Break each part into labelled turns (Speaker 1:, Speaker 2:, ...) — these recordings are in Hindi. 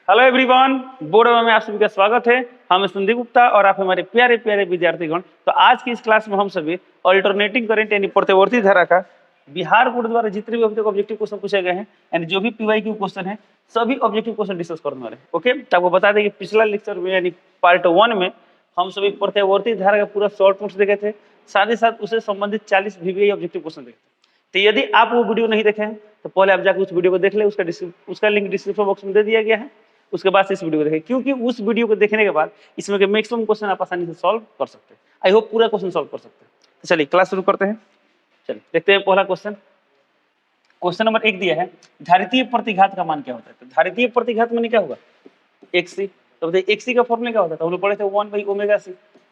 Speaker 1: हेलो एवरीवन, बोर्ड में आप सभी का स्वागत है। हम संदीप गुप्ता और आप हमारे प्यारे प्यारे विद्यार्थीगण। तो आज की इस क्लास में हम सभी अल्टरनेटिंग करंट यानी प्रत्यावर्ती धारा का बिहार बोर्ड द्वारा जितने भी अभी तक ऑब्जेक्टिव क्वेश्चन पूछे गए हैं यानी जो भी PYQ क्वेश्चन है सभी ऑब्जेक्टिव क्वेश्चन डिस्कस करने वाले हैं। ओके, तो आपको बता दें कि पिछला लेक्चर में यानी पार्ट 1 में हम सभी प्रत्यावर्ती धारा का पूरा शॉर्ट नोट्स देखे थे, साथ ही साथ उससे संबंधित 40 VBI ऑब्जेक्टिव क्वेश्चन देखे थे। तो यदि आप वो वीडियो नहीं देखे हैं तो पहले आप जाकर उस वीडियो को देख ले, उसका लिंक डिस्क्रिप्शन बॉक्स में दे दिया गया है। उसके बाद से इस वीडियो को देखें, क्योंकि उस वीडियो को देखने के बाद इसमें के मैक्सिमम क्वेश्चन आप आसानी से सॉल्व कर सकते हैं। आई होप पूरा क्वेश्चन सॉल्व कर सकते हैं। तो चलिए क्लास शुरू करते हैं। चलिए देखते हैं पहला क्वेश्चन। क्वेश्चन नंबर 1 दिया है, धारितीय प्रतिघात का मान क्या होता है। तो धारितीय प्रतिघात माने क्या होगा, XC। तो बताइए XC का फॉर्मूला क्या होता है। तो हम लोग पढ़े थे 1/ωc।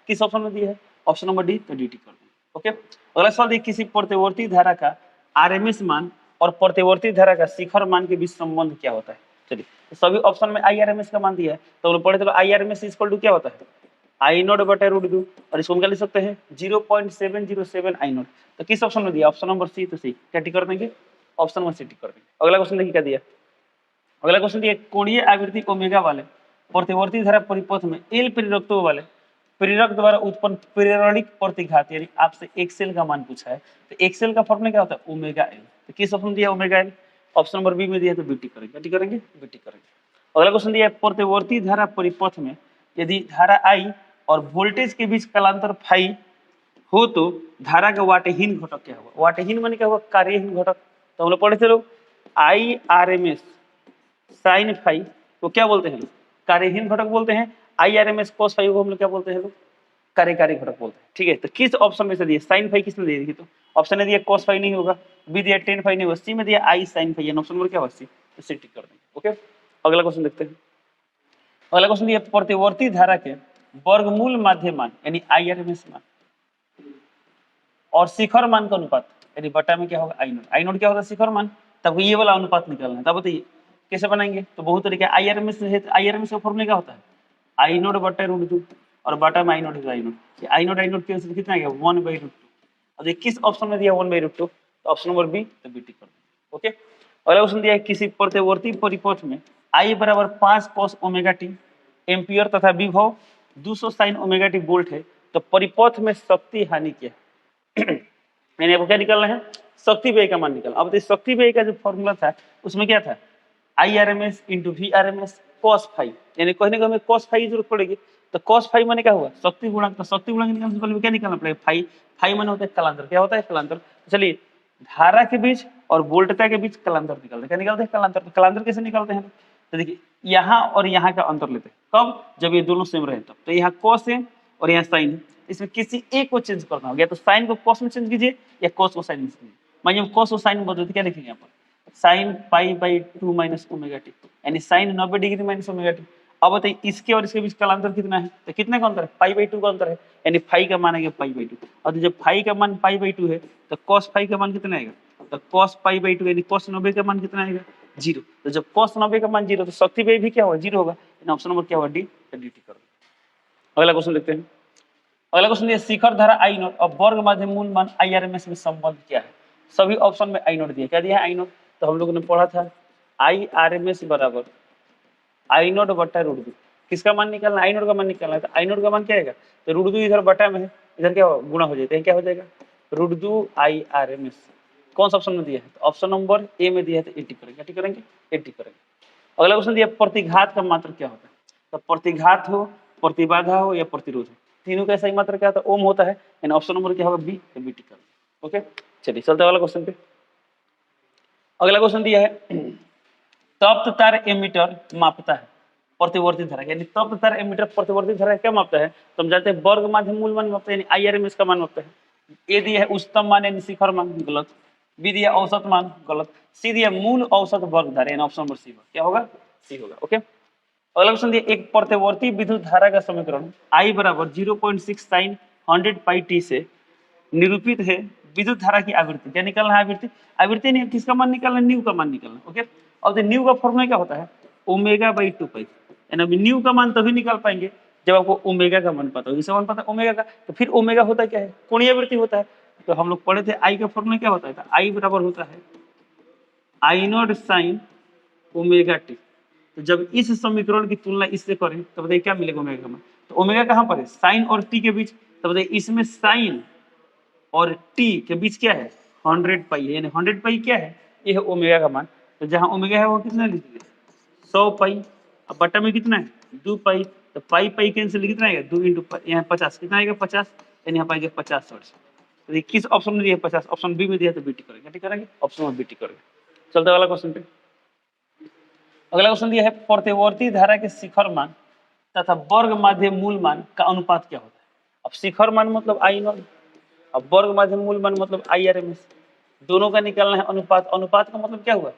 Speaker 1: किस ऑप्शन में दिया है, ऑप्शन नंबर डी, तो DT कर दें। ओके, अगला सवाल देखिए, किसी प्रत्यावर्ती धारा का RMS मान और प्रत्यावर्ती धारा का शिखर मान के बीच संबंध क्या होता है। चलिए तो सभी ऑप्शन में IRMS का मान दिया है, तो हम लोग पढ़े थे IRMS इक्वल टू क्या होता है, I0/√2, और इसको हम क्या लिख सकते हैं 0.707 I0। तो किस ऑप्शन में दिया, ऑप्शन नंबर सी। तो सी क्या टिक कर देंगे, ऑप्शन नंबर सी टिक कर देंगे। अगला क्वेश्चन देखिए क्या दिया। अगला क्वेश्चन दिया, कोणीय आवृत्ति ओमेगा वाले प्रत्यावर्ती धारा परिपथ में L प्रेरकत्व वाले प्रेरक द्वारा उत्पन्न प्रेरणिक प्रतिघात यानी आपसे XL का मान पूछा है। तो XL का फॉर्मूला क्या होता है, ω/L। तो किस ऑप्शन में दिया ω/L, ऑप्शन नंबर बी में दिया है, तो BT करेंगे। BT करेंगे, BT करेंगे। अगला क्वेश्चन दिया है, प्रत्यावर्ती धारा परिपथ में यदि धारा I और वोल्टेज के बीच कलांतर फाई हो तो धारा का वाटेहीन घटक क्या होगा। वाटेहीन माने क्या होगा, कार्यहीन घटक। तो हम लोग पढ़े थे लोग IRMS साइन फाई को क्या बोलते हैं लोग, कार्यहीन घटक बोलते हैं। IRMS cos फाई को हम लोग क्या बोलते हैं लोग, कार्यकारी घटक बोलते हैं। ठीक है, तो किस ऑप्शन में से दिया, साइन फाई किसने दिया, तो ऑप्शन ने दिया cos फाई नहीं होगा, बी दिया tan फाई नहीं होगा, सी में दिया I sin phi, option number क्या होगा सी। तो सी टिक कर देंगे। ओके, अगला क्वेश्चन देखते हैं। अगला क्वेश्चन दिया, प्रत्यावर्ती धारा के वर्गमूल माध्य मान यानी IRMS मान और शिखर मान का अनुपात यानी बटा में क्या होगा I0 क्या होता है शिखर मान। तब ये वाला अनुपात निकालना है। तब बताइए कैसे बनाएंगे, तो बहुत तरीके IRMS है। तो IRMS का फॉर्मूला क्या होता है I0/√2 और बटा में I0 है I0। I0 कैंसिल कितना आ गया 1/√2। अब देखिए किस ऑप्शन में दिया 1/√2, तो ऑप्शन नंबर बी, तो BT कर देंगे। ओके, अगला क्वेश्चन दिया है, किसी प्रत्यावर्ती परिपथ में I = 5 cos ωt एम्पियर तथा विभव 200 sin ωt वोल्ट है, तो परिपथ में शक्ति हानि क्या है। मैंने आपको क्या निकालना है, शक्ति व्यय का मान निकालना। अब शक्ति व्यय का जो फॉर्मूला था उसमें क्या था IRMS × VRMS cos फाई, यानी कहने को हमें cos फाई की जरूरत पड़ेगी। तो cos फाई माने क्या होगा, शक्ति गुणक। तो शक्ति गुणक निकालने से पहले क्या निकालना पड़ेगा, फाई। फाई माने होता है कलांतर। क्या होता है कलांतर। चलिए धारा के बीच और वोल्टता के बीच कलांतर निकालते हैं। क्या निकालते हैं कलांतर। तो कलांतर कैसे निकालते हैं, तो देखिए यहाँ और यहाँ का अंतर लेते हैं, कब, जब ये दोनों सेम रहे तब। तो यहाँ cos है और यहाँ sin है, इसमें किसी एक को चेंज करना हो गया, तो साइन को cos में चेंज कीजिए या cos को sin में चेंज कीजिए। मानिए हम cos को sin में बदलते क्या लिखेंगे यहाँ पर sin π/2 - ωt यानी sin 90 डिग्री माइनस ωt। अब बताइए इसके और इसके बीच का अंतर कितना है, तो कितने का अंतर है π/2 का अंतर है, यानी फाई का मान आएगा π/2। और जब फाई का मान π/2 है तो cos फाई का मान कितना आएगा, तो cos π/2 यानी cos 90 का मान कितना आएगा 0। तो जब cos 90 का मान 0 तो शक्ति व्यय भी क्या होगा 0 होगा। ऑप्शन नंबर क्या होगा डी, तो DT कर दो। अगला क्वेश्चन देखते हैं। अगला क्वेश्चन ये, शिखर धारा I0 और वर्ग माध्य मूल मान IRMS में संबंध क्या है। सभी ऑप्शन में I0 दिया। क्या दिया है I0, तो हम लोगों ने पढ़ा था IRMS = I0/√2। किसका मान निकालना, I0 का मान निकालना है। तो I0 का मान क्या आएगा, तो √2 इधर बटा में है, इधर क्या गुणा हो जाता है, क्या हो जाएगा √2 IRMS। कौन सा ऑप्शन में दिया है, तो ऑप्शन नंबर ए में दिया है, तो 80 करेंगे। 80 करेंगे, 80 करेंगे। अगला क्वेश्चन दिया, प्रतिघात का मात्र क्या होता है। तो प्रतिघात हो, प्रतिबाधा हो या प्रतिरोध हो, तीनों का सही मात्रा क्या होता है, ओम होता है। यानी ऑप्शन नंबर क्या होगा बी, तो BT कर। ओके, चलिए चलते हैं अगला क्वेश्चन पे। अगला क्वेश्चन दिया है, तप्त तार एमीटर मापता है प्रतिवर्ती धारा, यानी तप्त तार एमीटर प्रतिवर्ती धारा क्या मापता है, तो हम जानते हैं वर्ग माध्य मूल मान मापता है, यानी IRMS का मान मापता है। ए दिया है उच्चतम मान यानी शिखर मान, गलत। बी दिया औसत मान, गलत। सी दिया मूल औसत वर्ग धारा, यानी ऑप्शन नंबर सी क्या होगा, सी होगा। ओके, अगला क्वेश्चन दिया, एक प्रतिवर्ती विद्युत धारा का समीकरण I = 0.6 sin 100πt से निरूपित है विद्युत धारा की आवृत्ति। क्या निकालना है, आवृत्ति। आवृत्ति नहीं, किसका मान निकालना, न्यू का मान निकालना। ओके, अब न्यू का फॉर्मूला क्या होता है ω/2π, यानी अभी न्यू का मान तभी निकाल पाएंगे जब आपको ओमेगा का मान पता हो। जिसका मान पता है ओमेगा का, तो फिर ओमेगा होता क्या है, कोणीय आवृत्ति होता है। तो हम लोग पढ़े थे I का फॉर्मूला क्या होता है, I बराबर होता है I0 sin ωt तो जब इस समीकरण की तुलना इससे करें तो बताइए क्या मिलेगा ओमेगा का मान। तो ओमेगा कहाँ पर है, साइन और टी के बीच। तो बताइए इसमें साइन और टी के बीच क्या है, 100 पाई है, यानी 100 पाई क्या है, ये है ओमेगा का मान। तो जहाँ ओमेगा है वो कितना लीजिए 100 पाई, अब बटा में कितना है 2 पाई, तो पाई पाई कैंसिल कितना आएगा 2 इंटू यहाँ 50 कितना आएगा 50, यानी यहाँ पाएगा 50 हर्ट्ज। तो देखिए किस ऑप्शन में दिया है 50, ऑप्शन बी में दिया है, तो बीटी करेंगे, ठीक करेंगे ऑप्शन में बीटी करेंगे। चलते वाला क्वेश्चन पे। अगला क्वेश्चन दिया है प्रतिवर्ती धारा के शिखर मान तथा वर्ग माध्य मूल मान का अनुपात क्या होता है। अब शिखर मान मतलब आई नॉट, अब वर्ग माध्य मूल मान मतलब आई आर एम एस, दोनों का निकालना है अनुपात। अनुपात का मतलब क्या हुआ,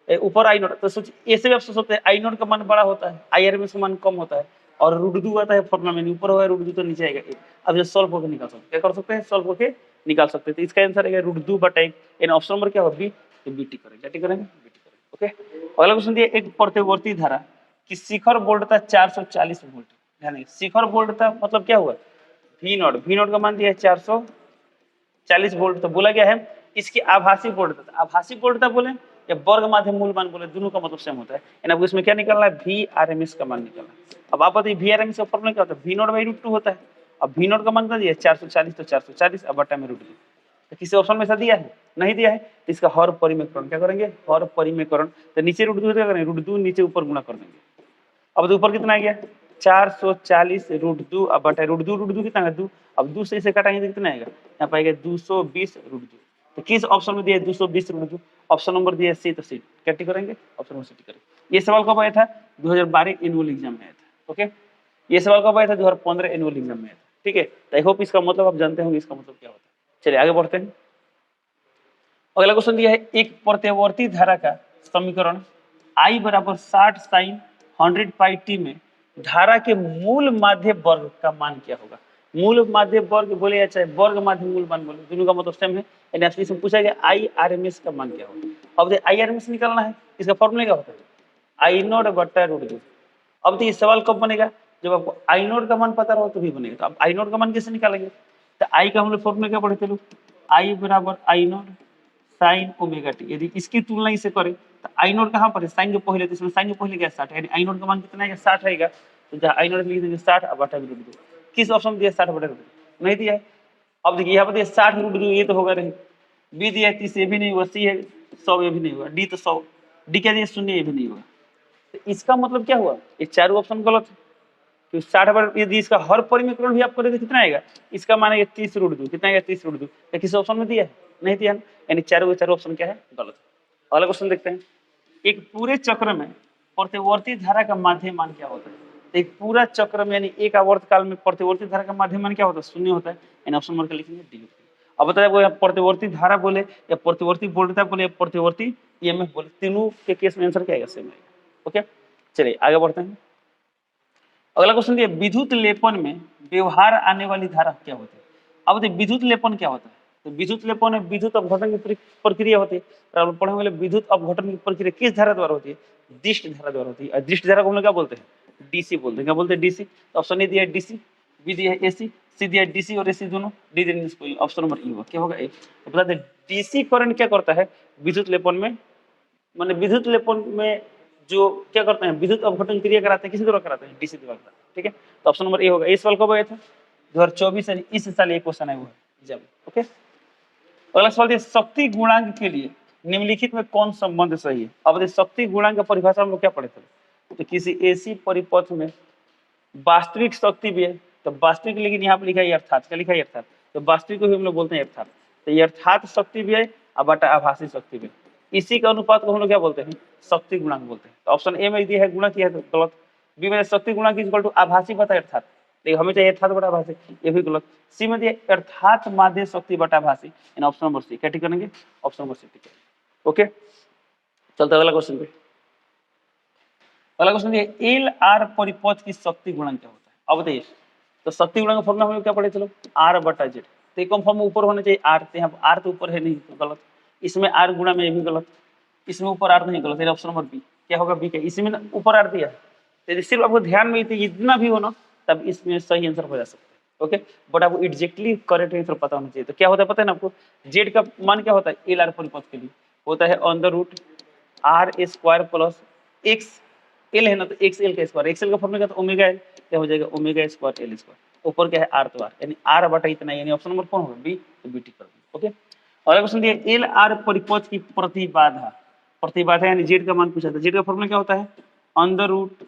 Speaker 1: ऊपर आई नोट, तो सोच ऐसे भी आप सोच सकते हैं आई नोट का मान बड़ा होता है, आई आर एम एस का मान कम होता है, और रूट 2 आता है फॉर्मुला में, ऊपर होगा रूट 2 तो नीचे आएगा 1। अब जो सॉल्व होकर निकाल सकते हैं, क्या कर सकते हैं सॉल्व होकर निकाल सकते हैं। तो इसका आंसर आएगा रूट 2/1, यानी ऑप्शन नंबर क्या होगा बी, तो बीटी करेंगे, क्या टी करेंगे बीटी करेंगे। ओके, अगला क्वेश्चन दिया एक प्रतिवर्ती धारा की शिखर वोल्टता 440 वोल्ट, ध्यान शिखर वोल्टता मतलब क्या हुआ वी नॉट, वी नॉट का मान दिया है 440 वोल्ट। तो बोला गया है इसकी आभासी वोल्टता, आभासी वोल्टता बोले या वर्ग माध्य मूल मान बोले, दोनों का मतलब सेम होता है। यानी आपको इसमें क्या निकालना है वी आर एम एस का मान निकालना है। अब आप बताइए वी आर एम एस का फॉर्मूला क्या होता है, वी नॉट बाई रूट 2 होता है। अब वी नॉट का मान क्या दिया 440, तो 440 अब बटा में रूट 2, तो किसी ऑप्शन में ऐसा दिया है नहीं दिया है, तो इसका हर परिमेयकरण क्या करेंगे, हर परिमेयकरण, तो नीचे रूट 2 क्या करेंगे रूट 2 नीचे ऊपर गुणा कर देंगे। अब तो ऊपर कितना आ गया 440 रूट 2 अब बटा रूट 2 कितना है 2, अब 2 से इसे काटेंगे तो कितना आएगा यहाँ पाएगा 220 रूट 2। तो किस ऑप्शन में दिया 220 रूट 2, ऑप्शन नंबर दिया सी, तो सी क्या टिक करेंगे ऑप्शन नंबर सी टिक करेंगे। ये सवाल कब आया था 2012 एनुअल एग्जाम में आया था। ओके, ये सवाल कब आया था 2015 एनुअल एग्जाम में आया था। ठीक है, तो आई होप इसका मतलब आप जानते होंगे इसका मतलब क्या होता है। चलिए आगे बढ़ते हैं। अगला क्वेश्चन दिया है एक प्रत्यावर्ती धारा का समीकरण I बराबर 60 साइन 100 पाई टी में धारा के मूल माध्य वर्ग का मान क्या होगा। मूल माध्य वर्ग बोले या चाहे वर्ग माध्य मूल मान बोले, दोनों का मतलब सेम है। यानी आपसे इसमें पूछा गया आई आर एम एस का मान क्या होगा। अब आई आर एम एस निकालना है, इसका फॉर्मूला क्या होता है आई नोट बटा रूट 2। अब ये सवाल कब बनेगा जब आपको आई नोट का मान पता रहो तो भी बनेगा। तो अब आई नोट का मान कैसे निकालेंगे, तो आई का हम लोग फॉर्मूला क्या पढ़े थे लोग, आई बराबर आई नोट साइन ओमेगा टी। यदि इसकी तुलना इसे करें तो आई नोट कहाँ पर है साइन के पहले, तो इसमें साइन के पहले क्या 60 है, यानी आई नोट का मान कितना है 60 रहेगा। तो जहाँ आई नोट लिख देंगे 60 अब बटा रूट 2। किस ऑप्शन दिया 60 बटा रूट 2 नहीं दिया है। अब देखिए यहाँ पर दिया 60 रूट 2, ये तो होगा नहीं, बी दिया है 30 ये भी नहीं हुआ, सी है 100 ये भी नहीं हुआ, डी तो 100, डी क्या दिया 0 ये भी नहीं हुआ। तो इसका मतलब क्या हुआ ये चारों ऑप्शन गलत है। तो 60 बार यदि इसका हर परिमेयकरण भी आप करें तो कितना आएगा, इसका मान है 30 रूट 2, कितना आएगा 30 रूट 2, या किसी ऑप्शन में दिया है नहीं दिया, यानी चारों ऑप्शन क्या है गलत। अगला क्वेश्चन देखते हैं एक पूरे चक्र में प्रतिवर्ती धारा का माध्य मान क्या होता है। तो एक पूरा चक्र में यानी एक आवर्त काल में प्रतिवर्ती धारा का माध्य मान क्या होता है 0 होता है, यानी ऑप्शन नंबर लिखेंगे डी। अब बताइए आपको प्रतिवर्ती धारा बोले या प्रतिवर्ती वोल्टता बोले या प्रतिवर्ती ईएमएफ बोले, तीनों के केस में आंसर क्या आएगा सेम आएगा। ओके, चलिए आगे बढ़ते हैं। अगला क्वेश्चन दिया विद्युत लेपन में व्यवहार आने वाली धारा क्या होती है। अब देखिए विद्युत लेपन क्या होता है, तो विद्युत लेपन में विद्युत अपघटन की प्रक्रिया होती है। और आप पढ़े विद्युत अपघटन की प्रक्रिया किस धारा द्वारा होती है, दिष्ट धारा द्वारा होती है। और दिष्ट धारा को हम लोग क्या बोलते हैं डीसी बोलते हैं। क्या बोलते हैं डीसी, तो ऑप्शन ए दिया है डीसी, बी दिया है एसी, सी दिया है डीसी और एसी दोनों, डी दिया ऑप्शन नंबर ई होगा क्या होगा ए। तो बता दें डीसी करंट क्या करता है विद्युत लेपन में, माने विद्युत लेपन में जो क्या करते हैं विद्युत अपघटन क्रिया कराते हैं किसी द्वारा कराते हैं डीसी द्वारा। ठीक है, तो ऑप्शन नंबर ए होगा। इस सवाल कब आया था 2024 यानी इस साल एक क्वेश्चन है वो एग्जाम। ओके, अगला सवाल है शक्ति गुणांक के लिए निम्नलिखित में कौन संबंध सही है। अब शक्ति गुणांक का परिभाषा में क्या पढ़े थे, तो किसी एसी परिपथ में वास्तविक शक्ति भी है, तो वास्तविक लेकिन यहाँ पर लिखा है अर्थात, क्या लिखा है अर्थात, तो वास्तविक को भी हम लोग बोलते हैं अर्थात। तो ये अर्थात शक्ति भी है और बटा आभासी शक्ति भी, इसी का अनुपात को हम लोग क्या बोलते हैं शक्ति गुणांक बोलते हैं। तो ऑप्शन ए में दिया है गुणा किया है तो गलत, बी में शक्ति गुणांक इक्वल टू आभासी बटा अर्थात, देखिए हमें चाहिए अर्थात बटा आभासी, ये भी गलत। सी में दिया अर्थात माध्य शक्ति बटा आभासी, इन ऑप्शन नंबर सी क्या टिक करेंगे ऑप्शन नंबर सी टिक करेंगे। ओके, चलते अगला क्वेश्चन पे। अगला क्वेश्चन दिया एल आर परिपथ की शक्ति गुणांक क्या होता है। अब बताइए तो शक्ति गुणांक का फॉर्मूला हम लोग क्या पढ़े चलो आर बटा जेड, तो एक फॉर्म ऊपर होना चाहिए आर, तो यहाँ आर तो ऊपर है नहीं तो गलत, इसमें आर गुणा में ये भी गलत, इसमें ऊपर आर नहीं गलत, ऑप्शन नंबर बी क्या होगा बी का, इसमें ऊपर आर दिया है, तो सिर्फ आपको ध्यान में इतना भी हो ना तब इसमें सही आंसर हो जा सकता है। ओके, बट आपको एग्जैक्टली करेक्ट आंसर पता होना चाहिए। तो क्या होता है पता है ना आपको, जेड का मान क्या होता है एल आर परिपथ के लिए होता है on the root R square plus X L है ना, तो एक्स एल का स्क्वायर, एक्स एल का फॉर्मूला क्या था ओमेगा एल, क्या हो जाएगा ओमेगा स्क्वायर एल स्क्वायर, ऊपर क्या है आर, तो आर यानी आर बटा इतना, यानी ऑप्शन नंबर कौन होगा बी, तो बी टिक कर देंगे। ओके, अगला क्वेश्चन दिया एल आर परिपथ की प्रतिबाधा, प्रतिबाधा यानी जेड का मान पूछा था, जेड का फॉर्मूला क्या होता है under root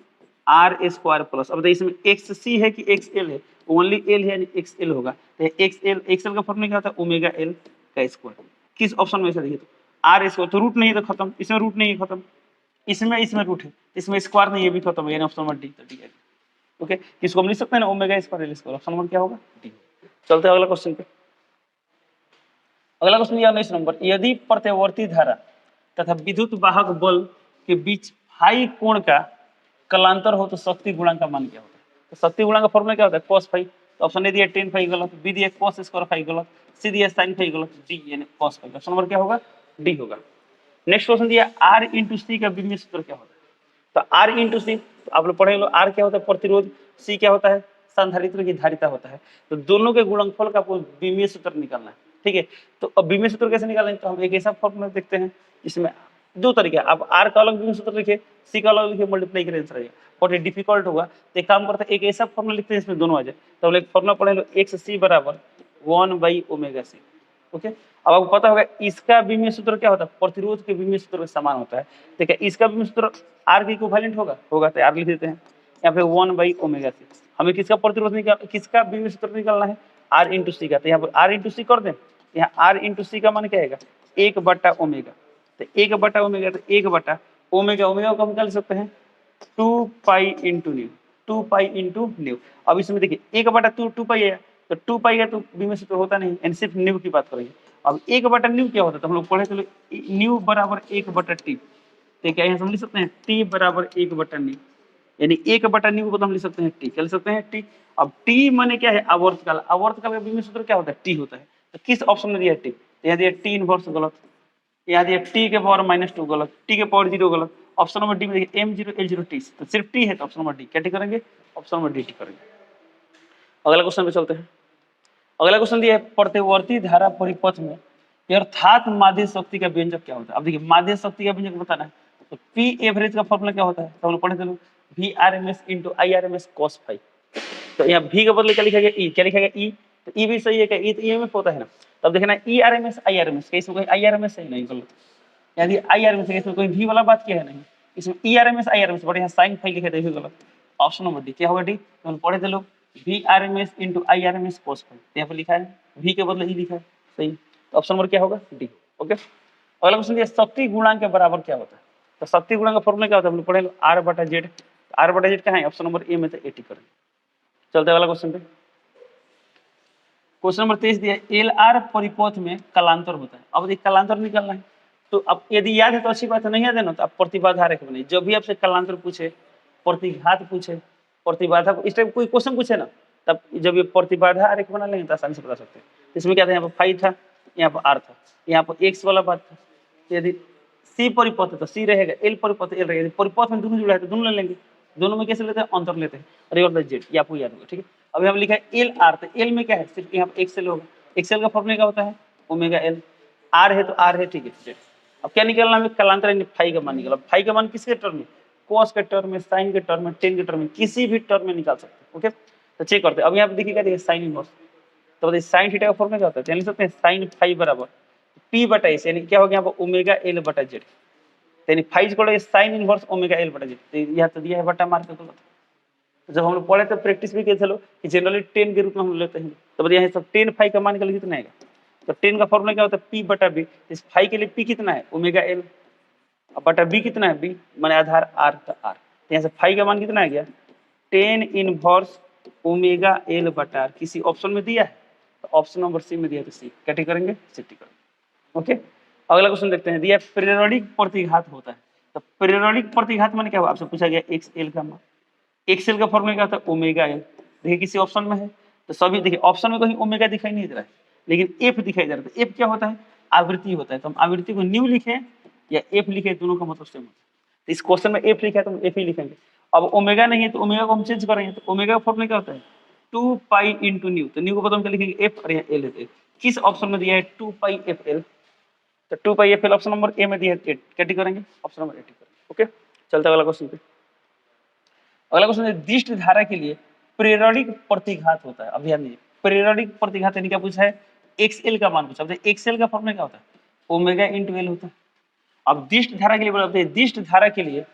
Speaker 1: R square plus, अब इसमें एक्स सी है कि एक्स एल है, ओनली एल है यानी एक्स एल होगा, तो एक्स एल का फॉर्मूला क्या होता है ओमेगा एल का स्क्वायर, किस ऑप्शन में से देखिए तो आर स्क्वायर, तो रूट नहीं है तो खत्म, इसमें रूट नहीं है खत्म, इसमें रूट है, इसमें स्क्वायर नहीं है भी खत्म, यानी ऑप्शन नंबर डी, तो डी है। ओके, किसको हम लिख सकते हैं ना omega square L square, option number क्या होगा डी। चलते हैं अगला क्वेश्चन पे, अगला क्वेश्चन 19 नंबर, यदि प्रत्यवर्ती धारा तथा विद्युत वाहक बल के बीच फाई कोण का कलांतर हो तो शक्ति गुणांक का मान क्या होता है, तो शक्ति गुणांक का फॉर्मूला क्या होता है cos फाई, तो ऑप्शन ए दिया tan फाई गलत, बी दिया cos स्क्वायर फाई गलत, सी दिया sin फाई गलत, डी यानी cos फाई, ऑप्शन नंबर क्या होगा डी होगा। नेक्स्ट क्वेश्चन दिया r इंटू सी का विमीय सूत्र क्या होता है, तो r इंटू सी आप लोग पढ़े लो, r क्या होता है प्रतिरोध, c क्या होता है संधारित्र की धारिता होता है, तो दोनों के गुणनफल का आपको विमीय सूत्र निकालना है, ठीक है। तो अब विमीय सूत्र कैसे निकालेंगे, तो हम एक ऐसा फॉर्मूला देखते हैं इसमें दो तरीके, आप r का अलग विमीय सूत्र लिखिए, c का अलग लिखिए, मल्टीप्लाई करें आंसर आएगा, बहुत डिफिकल्ट होगा, तो एक काम करते हैं एक ऐसा फॉर्मूला लिखते हैं इसमें दोनों आ जाए, तो हम लोग फॉर्मूला पढ़े लो एक्स सी बराबर 1/ओमेगा c। ओके, अब आपको पता होगा इसका विमीय सूत्र क्या होता है प्रतिरोध के विमीय सूत्र के समान होता है, देखिए इसका विमीय सूत्र r के इक्विवेलेंट होगा तो r लिख देते हैं, यहाँ पे 1/ओमेगा c, हमें किसका प्रतिरोध निकाल, किसका विमीय सूत्र निकालना है r इंटू सी का, तो यहाँ पर r इंटू सी कर दें, यहाँ r इंटू सी का मान क्या आएगा 1/ओमेगा, तो 1/ओमेगा, तो 1/ओमेगा, ओमेगा को हम निकाल सकते हैं 2 pi into new, 2 pi into new. अब इसमें देखिए 1/2 2 पाई है, तो 2 पाई है तो विमीय सूत्र होता नहीं, यानी सिर्फ न्यू की बात करेंगे। अब 1/न्यू क्या होता है, तो हम लोग पढ़े चलो न्यू बराबर 1/टी, तो क्या यहाँ हम लिख सकते हैं टी बराबर 1/न्यू, यानी 1/न्यू को तो हम लिख सकते हैं टी, क्या लिख सकते हैं टी। अब टी माने क्या है आवर्तकाल, आवर्तकाल का विमीय सूत्र क्या होता है टी होता है, तो किस ऑप्शन में दिया है टी, तो यहाँ दिया टी इनवर्स गलत, यहाँ दिया टी के पावर -2 गलत, टी के पावर 0 गलत, ऑप्शन नंबर डी में देखिए m0 l0 टी, तो सिर्फ टी है तो ऑप्शन नंबर डी, क्या टी करेंगे ऑप्शन नंबर डी टी करेंगे। अगला क्वेश्चन पे चलते हैं, अगला क्वेश्चन दिया है प्रतिवर्ती धारा परिपथ में अर्थात माध्य शक्ति का व्यंजक क्या होता है, अब देखिए माध्य शक्ति का व्यंजक बताना है, तो पी एवरेज का फॉर्मूला क्या होता है, तो हम लोग पढ़े चलो V R M S into I R M S cos phi, तो यहाँ v के बदले क्या लिखा गया ई, क्या लिखा गया ई, तो ई भी सही है क्या, ई तो ईएमएफ होता है ना, तब देखना E R M S I R M S, इसमें कोई आई आर एम एस सही नहीं गलत, यदि आई आर एम एस इसमें कोई भी वाला बात क्या है नहीं, इसमें E R M S I R M S but यहाँ साइन फाई लिखा है गलत, ऑप्शन नंबर डी क्या होगा डी, तो हम पढ़े चलो V R M S into I R M S cos phi, यहाँ पर लिखा है v के बदले ई लिखा है सही, तो ऑप्शन नंबर क्या होगा डी। ओके, अगला क्वेश्चन दिया शक्ति गुणांक के बराबर क्या होता है, तो शक्ति गुणांक का फॉर्मूला क्या होता है हम लोग पढ़े लो r/z, r/z कहाँ है ऑप्शन नंबर ए में, तो 80 करेंगे। चलते वाला क्वेश्चन पे, क्वेश्चन नंबर 23 दिया एल आर परिपथ में कलांतर होता है, अब देखिए कलांतर निकालना है, तो अब यदि याद है तो अच्छी बात है, नहीं याद है ना तो आप प्रतिबाधा रेखा बनाइए, जब भी आपसे कलांतर पूछे प्रतिघात पूछे प्रतिबाधा इस टाइप कोई क्वेश्चन पूछे ना, तब जब ये प्रतिबाधा रेखा बना लेंगे तो आसानी से बता सकते हैं। इसमें क्या था यहाँ पर फाई था, यहाँ पर आर था, यहाँ पर एक्स वाला बात था, तो यदि सी परिपथ है तो सी रहेगा, एल परिपथ एल रहेगा, परिपथ में दोनों जुड़ा है तो दोनों ले लेंगे, दोनों में कैसे लेते हैं अंतर लेते हैं, और ये जेड ये आपको याद होगा ठीक है। अभी हम लिखा है एल आर, तो एल में क्या है सिर्फ यहाँ पर एक्सएल होगा, एक्सएल का फॉर्मूला क्या होता है ओमेगा एल, आर है तो आर है ठीक है जेड। अब क्या निकालना है कलांतर फाई का मान निकाला, फाई का मान किसके टर्म में कॉस के टर्म में, साइन के टर्म में, टेन के टर्म में, किसी भी टर्म में निकाल सकते हैं। ओके, तो चेक करते हैं, अब यहाँ पे देखिए क्या देखिए साइन इनवर्स, तो बताइए साइन थीटा का फॉर्मूला क्या होता है, लिख सकते हैं साइन फाई बराबर पी बटा एस, यानी क्या हो गया यहाँ पर ओमेगा एल बटा जेड, यानी phi equal sine inverse omega L बटा जेड, तो यहाँ तो दिया है बटा मार के गलत। जब हम लोग पढ़े तो प्रैक्टिस भी किए थे लोग कि जनरली 10 के रूप में हम लेते हैं, तो बताइए यहाँ सब 10 फाई का मान निकल कितना आएगा, तो 10 का फॉर्मूला क्या होता है पी बटा बी, इस फाई के लिए पी कितना है ओमेगा एल, अब बटा बी कितना है बी माने आधार आर, तो आर, तो यहाँ से फाई का मान कितना आ गया 10 इनवर्स ओमेगा एल बटा आर, किसी ऑप्शन में दिया है तो ऑप्शन नंबर सी में दिया है, तो सी क्या टिक करेंगे सी टिक करेंगे। ओके, अगला क्वेश्चन देखते हैं, दिया पीरियोडिक प्रतिघात होता है, तो पीरियोडिक प्रतिघात माने क्या हुआ आपसे पूछा गया एक्स एल का मान, एक्सएल का फॉर्मूला क्या होता है ओमेगा एल, देखिए किसी ऑप्शन में है तो सभी देखिए ऑप्शन में कहीं ओमेगा दिखाई नहीं दे रहा है लेकिन एफ दिखाई दे रहा है, तो एफ क्या होता है आवृत्ति होता है, तो हम आवृत्ति को न्यू लिखें या एफ लिखे दोनों का मतलब सेम होता है, तो इस क्वेश्चन में एफ लिखा है तो हम एफ ही लिखेंगे। अब ओमेगा नहीं है तो ओमेगा को हम चेंज करेंगे, तो ओमेगा का फॉर्मूला क्या होता है 2 पाई इंटू न्यू, तो न्यू को पता हम क्या लिखेंगे एफ, और यहाँ एल है, किस ऑप्शन में दिया है 2 पाई एफ एल, तो 2 pi F L option number A में दिया है 8, क्या टिक करेंगे ऑप्शन नंबर 8 टिक करेंगे। ओके, चलते अगला क्वेश्चन पे, अगला क्वेश्चन है दिष्ट धारा के लिए प्रेरणिक प्रतिघात होता है। अब ध्यान दीजिए, प्रेरणिक प्रतिघात यानी क्या पूछा है, XL का मान पूछा। अब XL का फॉर्मूला क्या होता है, ओमेगा इंटू एल होता है। अब दिष्ट धारा के लिए बोला, दिष्ट धारा के लिए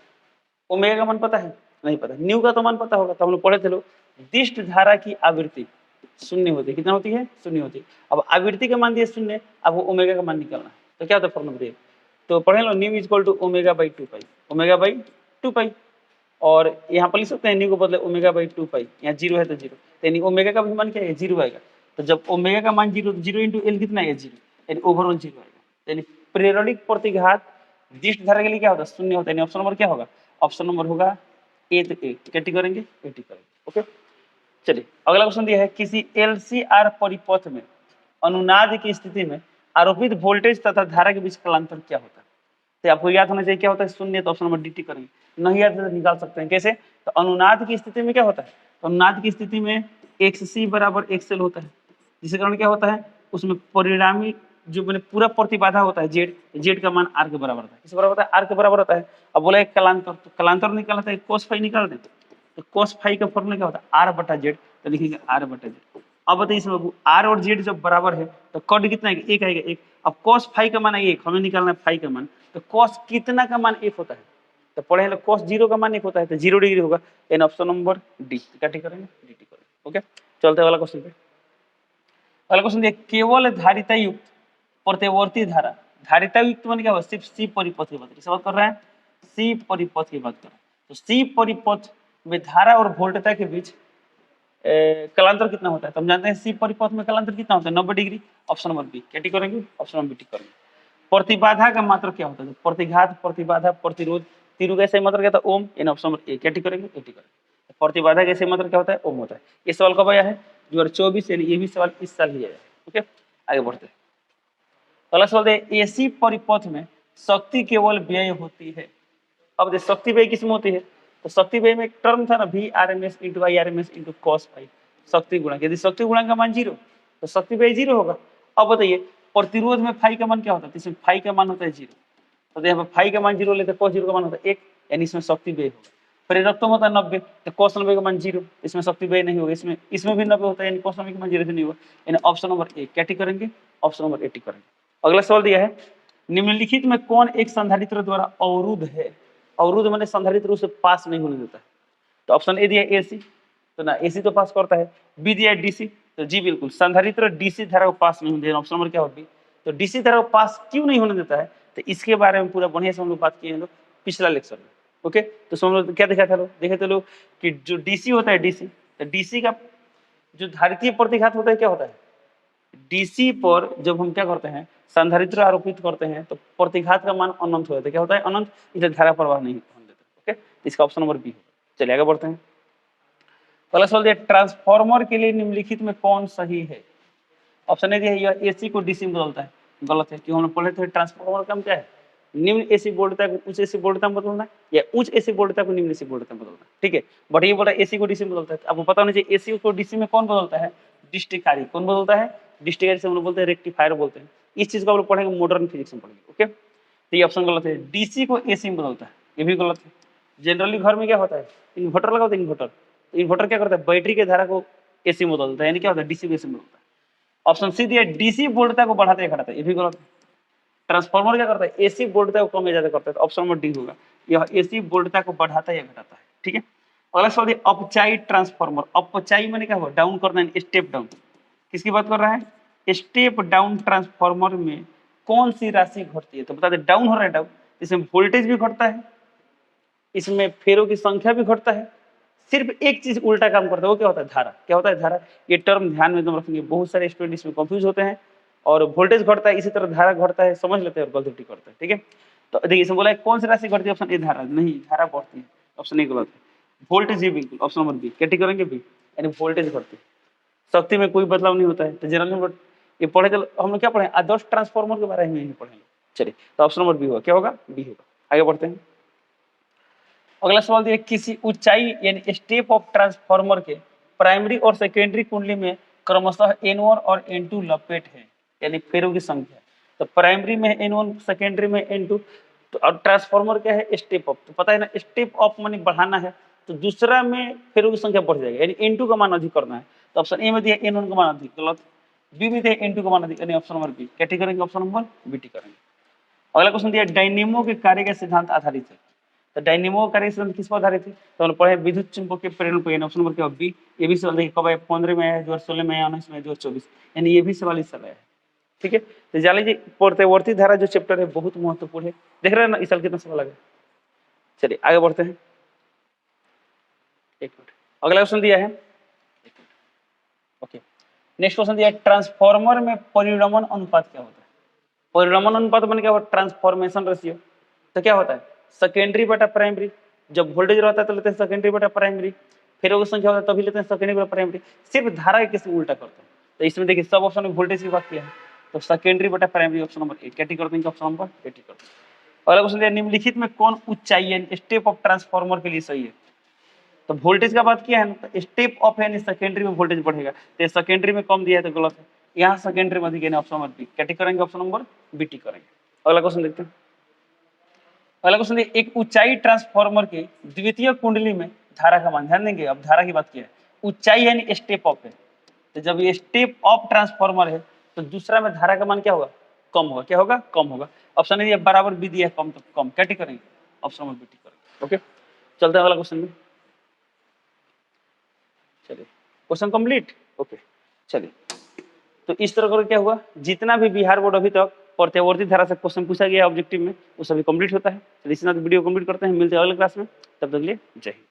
Speaker 1: ओमेगा का मान पता है, नहीं पता, न्यू का तो मान पता होगा, तो हम लोग पढ़े थे लोग, दिष्ट धारा की आवृत्ति शून्य होती है। कितना होती है, शून्य होती है। अब आवृत्ति का मान दिया शून्य, अब वो ओमेगा का मान निकालना है, तो क्या होता है फॉर्मूला बताइए। तो पढ़े लो, nu equal to omega by 2 pi, omega by 2 pi. और यहाँ पर लिख सकते हैं न्यू को बदले ओमेगा बाई 2 पाई, यहाँ जीरो है तो जीरो, यानी ओमेगा का भी मान क्या है, जीरो आएगा। तो जब ओमेगा का मान जीरो, तो जीरो इंटू एल कितना है, जीरो, यानी ओवरऑल जीरो आएगा। यानी प्रेरणिक प्रतिघात दिष्ट धारा के लिए क्या होता है, शून्य होता है। यानी ऑप्शन नंबर क्या होगा, ऑप्शन नंबर होगा ए। तो ए कैटी करेंगे, एटी करेंगे। ओके, चलिए अगला क्वेश्चन दिया है, किसी LCR परिपथ में अनुनाद की स्थिति में आरोपित वोल्टेज तथा धारा के बीच कालांतर क्या होता है। तो आपको याद होना चाहिए क्या होता है, शून्य, तो ऑप्शन नंबर डी करेंगे। नहीं याद है तो निकाल सकते हैं, कैसे, तो अनुनाद की स्थिति में क्या होता है, तो अनुनाद की स्थिति में XC बराबर XL होता है, जिसके कारण क्या होता है, उसमें परिणामी जो मैंने पूरा प्रतिबाधा होता है जेड का मान आर के बराबर होता है। किस बराबर होता है, आर के बराबर होता है। अब बोला एक कालांतर, तो कालांतर निकालना था, कोस फाई निकाल दें, तो कोस फाई का फॉर्मूला क्या होता है, आर बटा जेड, तो लिखेंगे आर बटा जेड। अब बताइए इसमें आर और जेड जब बराबर है तो कट कितना आएगा, एक आएगा, एक। अब कोस फाई का मान एक, हमें निकालना है फाई का मान, तो कोस कितना का मान एक होता है, तो पढ़े हैं कोस जीरो का मान एक होता है, तो 0 डिग्री होगा। यानी ऑप्शन नंबर डी, क्या ठीक करेंगे, डी करेंगे। ओके, चलते वाला क्वेश्चन पे। अगला क्वेश्चन देखिए, केवल धारिता युक्त प्रत्यवर्ती धारा, धारिता युक्त मान क्या होगा, सिर्फ सी परिपथ की बात, किसकी बात कर रहे हैं, सी परिपथ की बात कर रहे हैं। तो सी परिपथ में धारा और वोल्टता के बीच कलांतर कितना होता है, तो हम जानते हैं सी परिपथ में कलांतर कितना होता है, 90 डिग्री। ऑप्शन नंबर बी, क्या टिक करेंगे, ऑप्शन नंबर बी टिक करेंगे। प्रतिबाधा का मात्रक क्या होता है, प्रतिघात, प्रतिबाधा, प्रतिरोध, तीनों का सही मात्रक क्या था, ओम। इन ऑप्शन नंबर ए, क्या टिक करेंगे, ए टिक करेंगे। प्रतिबाधा का सही मात्रक क्या होता है, ओम होता है। ये सवाल कब आया है, 2024, यानी ये भी सवाल इस साल ही आया है। ओके, आगे बढ़ते हैं। अगला सवाल है, एसी परिपथ में शक्ति केवल व्यय होती है। अब देखिए शक्ति व्यय किसमें होती है, तो शक्ति व्यय में एक टर्म था ना, VRMS into IRMS into cos phi, शक्ति गुणक। यदि शक्ति गुणक का मान जीरो तो शक्ति व्यय जीरो होगा। अब बताइए प्रतिरोध में फाई का मान क्या होता है, इसमें फाई का मान होता है जीरो, तो यहाँ पे फाई का मान जीरो लेते cos जीरो का मान होता है एक, यानी इसमें शक्ति व्यय होगा। प्रेरकत्व होता है 90, तो cos 90 का मान जीरो, इसमें शक्ति व्यय नहीं होगा। इसमें भी 90 होता है, यानी cos 90 का मान जीरो से नहीं होगा। यानी ऑप्शन नंबर ए, क्या टिक करेंगे, ऑप्शन नंबर ए टिक करेंगे। अगला सवाल दिया है, निम्नलिखित में कौन एक संधारित्र द्वारा अवरुद्ध है। अवरुद्ध माने संधारित्र रूप से पास नहीं होने देता है। तो ऑप्शन ए दिया एसी, तो ना एसी तो पास करता है। बी दिया डीसी, तो जी बिल्कुल संधारित्र डीसी धारा को पास नहीं होने देता। ऑप्शन नंबर क्या होगी, तो डीसी धारा को पास क्यों नहीं होने देता है, तो इसके बारे में पूरा बढ़िया से हम लोग बात किए हैं लोग पिछला लेक्चर में। ओके, तो हम लोग क्या देखा था लोग, देखे थे लोग कि जो डीसी होता है, डीसी, तो डीसी का जो धारितीय प्रतिघात होता है क्या होता है, डीसी पर जब हम क्या करते हैं, संधारित्र आरोपित करते हैं, तो प्रतिघात का मान अनंत हो जाता है। क्या होता है, अनंत, इसलिए धारा प्रवाह नहीं होने देता। ओके, इसका ऑप्शन नंबर बी होगा। चलिए आगे बढ़ते हैं। पहला सवाल दिया, ट्रांसफार्मर के लिए निम्नलिखित में कौन सही है। ऑप्शन ए दिया है, यह एसी को डीसी में बदलता है, गलत है, क्यों, हम पढ़े थे ट्रांसफार्मर का क्या है, निम्न एसी वोल्टता को उच्च एसी वोल्टता में बदलना है, या उच्च एसी वोल्टता को निम्न एसी वोल्टता में बदलना है। ठीक है, बट ये बोला एसी को डीसी में बदलता है। आपको पता होना चाहिए एसी को डीसी में कौन बदलता है, डिस्टिकारी। कौन बदलता है, डिस्टिकारी से हम लोग बोलते हैं रेक्टिफायर बोलते हैं। इस चीज को आप लोग पढ़ेंगे मॉडर्न फिजिक्स में पढ़ेंगे। ओके, तो ये ऑप्शन गलत है, डीसी को एसी में बदलता है, ये भी गलत है। जनरली घर में क्या होता है, इन्वर्टर लगा होता है, इन्वर्टर, तो इन्वर्टर क्या करता है, बैटरी के धारा को एसी में बदलता है, यानी क्या होता है, डीसी को एसी में बदलता है। ऑप्शन सी दिया, डीसी वोल्टता को बढ़ाता है घटाता है, ये भी गलत है। ट्रांसफार्मर क्या करता है, एसी वोल्टता को कम या ज्यादा करता है, तो ऑप्शन नंबर डी होगा, यह एसी वोल्टता को बढ़ाता है या घटाता है। ठीक है, अगला सवाल है, अपचाई ट्रांसफार्मर। अपचाई माने क्या हुआ, डाउन करना, स्टेप डाउन। किसकी बात कर रहा है, स्टेप डाउन ट्रांसफार्मर में कौन सी राशि घटती है, तो बता दे डाउन हो रहा है, डाउन, इसमें वोल्टेज भी घटता है, इसमें फेरों की संख्या भी घटता है, सिर्फ एक चीज उल्टा काम करता है, वो क्या होता है, धारा। क्या होता है, धारा। ये टर्म ध्यान में एकदम रखेंगे, बहुत सारे स्टूडेंट इसमें कंफ्यूज होते हैं। और वोल्टेज घटता है, इसी तरह धारा घटता है, समझ लेते हैं और गलती करते हैं। ठीक है, तो देखिए इसमें बोला है कौन सी राशि घटती है, ऑप्शन ए धारा, नहीं धारा बढ़ती है, ऑप्शन ए गलत है। वोल्टेज ही बिल्कुल, ऑप्शन नंबर बी, क्या टिक करेंगे, बी, यानी वोल्टेज घटती है, शक्ति में कोई बदलाव नहीं होता है। तो जनरली हम लोग ये पढ़े, हम लोग क्या पढ़े, आदर्श ट्रांसफार्मर के बारे में ही पढ़ेंगे। चलिए, तो ऑप्शन नंबर बी होगा, क्या होगा, बी होगा। आगे बढ़ते हैं। अगला सवाल दिया, किसी ऊंचाई यानी स्टेप ऑफ ट्रांसफार्मर के प्राइमरी और सेकेंडरी कुंडली में क्रमशः N1 और N2 लपेट है, यानी फेरों की संख्या। तो प्राइमरी में N1, सेकेंडरी में N2, तो अब ट्रांसफार्मर क्या है, स्टेप अप। तो पता है ना, स्टेप अप माने बढ़ाना है, तो दूसरा में फेरों की संख्या बढ़ जाएगी, यानी N2 का मान अधिक करना है। तो ऑप्शन ए में दिया N1 का मान अधिक, गलत। बी में दिया N2 का मान अधिक, यानी ऑप्शन नंबर बी। क्या ठीक करेंगे? ऑप्शन नंबर बी ठीक करेंगे। अगला क्वेश्चन दिया डायनेमो के कार्य का सिद्धांत आधारित है। तो डायनेमो का कार्य सिद्धांत किस पर आधारित है? तो हमने पढ़े विद्युत चुंबकीय प्रेरण पर, ऑप्शन नंबर क्या बी। ये भी सवाल देखिए कब आया, 15 में आया, 2016 में आया, 19 में, 2024, यानी ये भी सवाल इस साल आया है। ठीक है, तो जान लीजिए प्रत्यवर्ती धारा जो चैप्टर है बहुत महत्वपूर्ण है। देख रहे हैं ना इस साल कितना सवाल आ गया। चलिए आगे बढ़ते हैं। एक मिनट, अगला क्वेश्चन दिया है, ओके। नेक्स्ट क्वेश्चन दिया है ट्रांसफार्मर में परिणमन अनुपात क्या होता है? परिणमन अनुपात मैंने क्या होता है? Transformation ratio. तो क्या होता है? सेकेंडरी बटा प्राइमरी। जब वोल्टेज रहता है तो लेते हैं सेकेंडरी बटा प्राइमरी, फेरों की संख्या होता है तभी लेते हैं सेकेंडरी बटा प्राइमरी। सिर्फ धारा के किसी उल्टा करते हैं। तो इसमें देखिए सब ऑप्शन में वोल्टेज की बात किया है, तो सेकेंडरी बटा प्राइमरी ऑप्शन नंबर ए। क्या ठीक कर देंगे? ऑप्शन नंबर ए ठीक कर देंगे। अगला क्वेश्चन दिया निम्नलिखित में कौन ऊंचाई यानी स्टेप ऑफ ट्रांसफार्मर के लिए सही है? तो वोल्टेज का बात किया है ना, तो स्टेप ऑफ यानी सेकेंडरी में वोल्टेज बढ़ेगा, तो सेकेंडरी में कम दिया है तो गलत है। यहाँ सेकेंडरी में अधिक है, ऑप्शन नंबर बी। क्या ठीक करेंगे? ऑप्शन नंबर बी ठीक करेंगे। अगला क्वेश्चन देखते हैं। अगला क्वेश्चन देखिए एक ऊंचाई ट्रांसफार्मर के द्वितीय कुंडली में धारा का मान, ध्यान देंगे अब धारा की बात किया है, ऊंचाई यानी स्टेप ऑफ है, तो जब ये स्टेप ऑफ ट्रांसफार्मर है तो दूसरा में धारा का मान क्या होगा? कम होगा। क्या होगा? कम होगा। ऑप्शन ए बराबर बी दिया है, कम तो कम। क्या ठीक करेंगे? ऑप्शन नंबर बी ठीक करेंगे। ओके, चलते हैं अगला क्वेश्चन में। चलिए क्वेश्चन कंप्लीट। ओके चलिए, तो इस तरह करके क्या हुआ, जितना भी बिहार बोर्ड अभी तक प्रत्यावर्ती धारा से क्वेश्चन पूछा गया ऑब्जेक्टिव में वो सभी कंप्लीट होता है। तो इसी तरह वीडियो कंप्लीट करते हैं, मिलते हैं अगले क्लास में, तब तक के लिए जय हिंद।